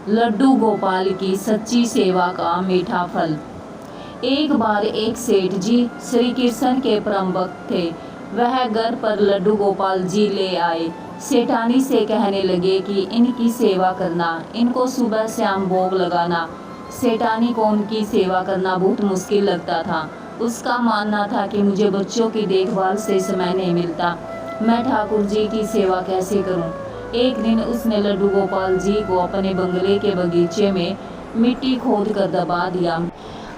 लड्डू गोपाल की सच्ची सेवा का मीठा फल। एक बार एक सेठ जी श्री कृष्ण के परम भक्त थे। वह घर पर लड्डू गोपाल जी ले आए। सेठानी से कहने लगे कि इनकी सेवा करना, इनको सुबह शाम भोग लगाना। सेठानी को उनकी सेवा करना बहुत मुश्किल लगता था। उसका मानना था कि मुझे बच्चों की देखभाल से समय नहीं मिलता, मैं ठाकुर जी की सेवा कैसे करूं। एक दिन उसने लड्डू गोपाल जी को अपने बंगले के बगीचे में मिट्टी खोद कर दबा दिया।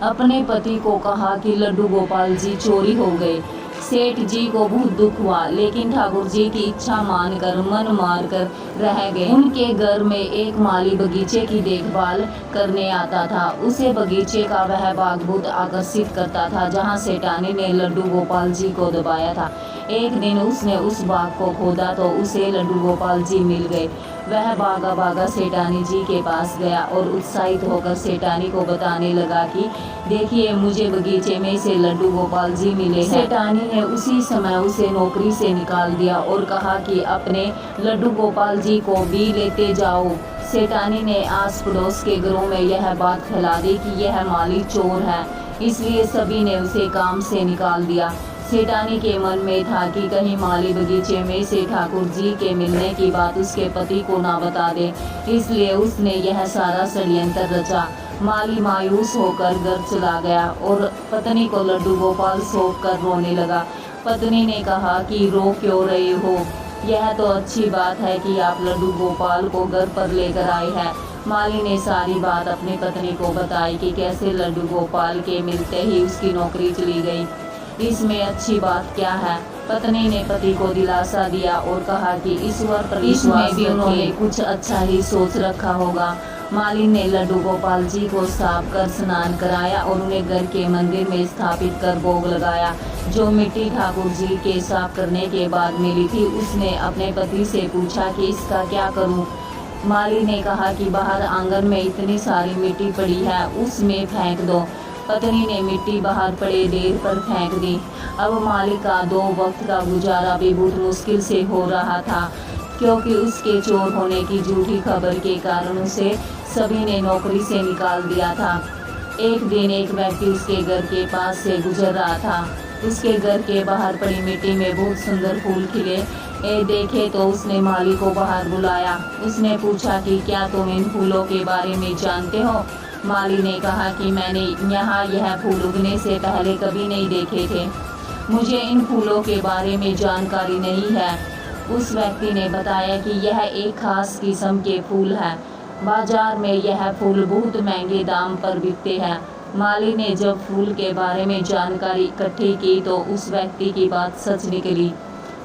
अपने पति को कहा कि लड्डू गोपाल जी चोरी हो गए। सेठ जी को बहुत दुख हुआ, लेकिन ठाकुर जी की इच्छा मानकर मन मार कर रह गए। उनके घर में एक माली बगीचे की देखभाल करने आता था। उसे बगीचे का वह बाग बहुत आकर्षित करता था जहाँ सेठानी ने लड्डू गोपाल जी को दबाया था। एक दिन उसने उस बाग को खोदा तो उसे लड्डू गोपाल जी मिल गए। वह भागा भागा सेठानी जी के पास गया और उत्साहित होकर सेठानी को बताने लगा कि देखिए, मुझे बगीचे में से लड्डू गोपाल जी मिले हैं। सेठानी ने उसी समय उसे नौकरी से निकाल दिया और कहा कि अपने लड्डू गोपाल जी को भी लेते जाओ। सेठानी ने आस पड़ोस के घरों में यह बात फैला दी कि यह माली चोर है, इसलिए सभी ने उसे काम से निकाल दिया। सेठानी के मन में था कि कहीं माली बगीचे में से ठाकुर जी के मिलने की बात उसके पति को ना बता दे, इसलिए उसने यह सारा षड्यंत्र रचा। माली मायूस होकर घर चला गया और पत्नी को लड्डू गोपाल सौंप कर रोने लगा। पत्नी ने कहा कि रो क्यों रहे हो, यह तो अच्छी बात है कि आप लड्डू गोपाल को घर पर लेकर आए हैं। माली ने सारी बात अपनी पत्नी को बताई कि कैसे लड्डू गोपाल के मिलते ही उसकी नौकरी चली गई। इसमें अच्छी बात क्या है। पत्नी ने पति को दिलासा दिया और कहा कि ईश्वर पर विश्वास भी उन्होंने कुछ अच्छा ही सोच रखा होगा। माली ने लड्डू गोपाल जी को साफ कर स्नान कराया और उन्हें घर के मंदिर में स्थापित कर भोग लगाया। जो मिट्टी ठाकुर जी के साफ करने के बाद मिली थी, उसने अपने पति से पूछा कि इसका क्या करूं। माली ने कहा कि बाहर आंगन में इतनी सारी मिट्टी पड़ी है, उसमें फेंक दो। पत्नी ने मिट्टी बाहर पड़े ढेर पर फेंक दी। अब माली का 2 वक्त का गुजारा भी बहुत मुश्किल से हो रहा था, क्योंकि उसके चोर होने की झूठी खबर के कारण उसे सभी ने नौकरी से निकाल दिया था। एक दिन एक व्यक्ति उसके घर के पास से गुजर रहा था। उसके घर के बाहर पड़ी मिट्टी में बहुत सुंदर फूल खिले देखे तो उसने माली को बाहर बुलाया। उसने पूछा कि क्या तुम इन फूलों के बारे में जानते हो। माली ने कहा कि मैंने यहाँ यह फूल उगने से पहले कभी नहीं देखे थे, मुझे इन फूलों के बारे में जानकारी नहीं है। उस व्यक्ति ने बताया कि यह एक खास किस्म के फूल है, बाजार में यह फूल बहुत महंगे दाम पर बिकते हैं। माली ने जब फूल के बारे में जानकारी इकट्ठी की तो उस व्यक्ति की बात सच निकली।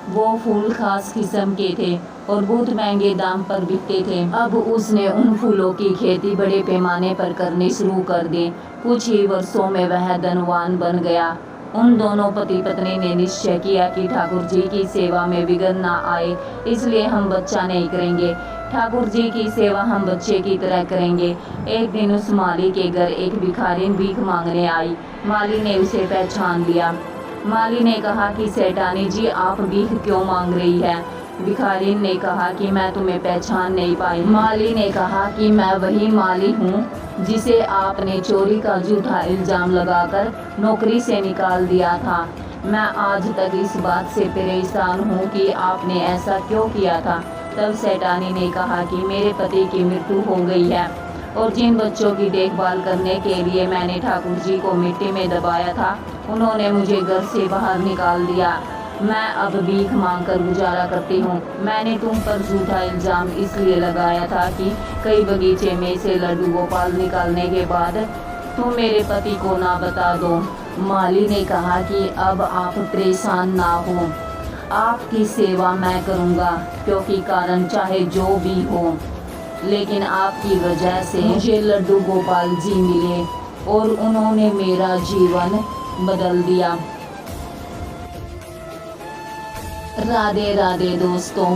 वो फूल खास किस्म के थे और बहुत महंगे दाम पर बिकते थे। अब उसने उन फूलों की खेती बड़े पैमाने पर करनी शुरू कर दी। कुछ ही वर्षों में वह धनवान बन गया। उन दोनों पति पत्नी ने निश्चय किया कि ठाकुर जी की सेवा में विघ्न ना आए, इसलिए हम बच्चा नहीं करेंगे। ठाकुर जी की सेवा हम बच्चे की तरह करेंगे। एक दिन उस माली के घर एक भिखारिन भीख मांगने आई। माली ने उसे पहचान लिया। माली ने कहा कि सेठानी जी, आप भीख क्यों मांग रही है। भिखारिन ने कहा कि मैं तुम्हें पहचान नहीं पाई। माली ने कहा कि मैं वही माली हूँ जिसे आपने चोरी का झूठा इल्जाम लगाकर नौकरी से निकाल दिया था। मैं आज तक इस बात से परेशान हूँ कि आपने ऐसा क्यों किया था। तब सेठानी ने कहा कि मेरे पति की मृत्यु हो गई है और जिन बच्चों की देखभाल करने के लिए मैंने ठाकुर जी को मिट्टी में दबाया था, उन्होंने मुझे घर से बाहर निकाल दिया। मैं अब भीख मांगकर गुजारा करती हूँ। मैंने तुम पर झूठा इल्जाम इसलिए लगाया था कि कई बगीचे में से लड्डू गोपाल निकालने के बाद तुम मेरे पति को ना बता दो। माली ने कहा कि अब आप परेशान ना हो, आपकी सेवा मैं करूँगा, क्योंकि कारण चाहे जो भी हो, लेकिन आपकी वजह से मुझे लड्डू गोपाल जी मिले और उन्होंने मेरा जीवन बदल दिया। राधे राधे दोस्तों।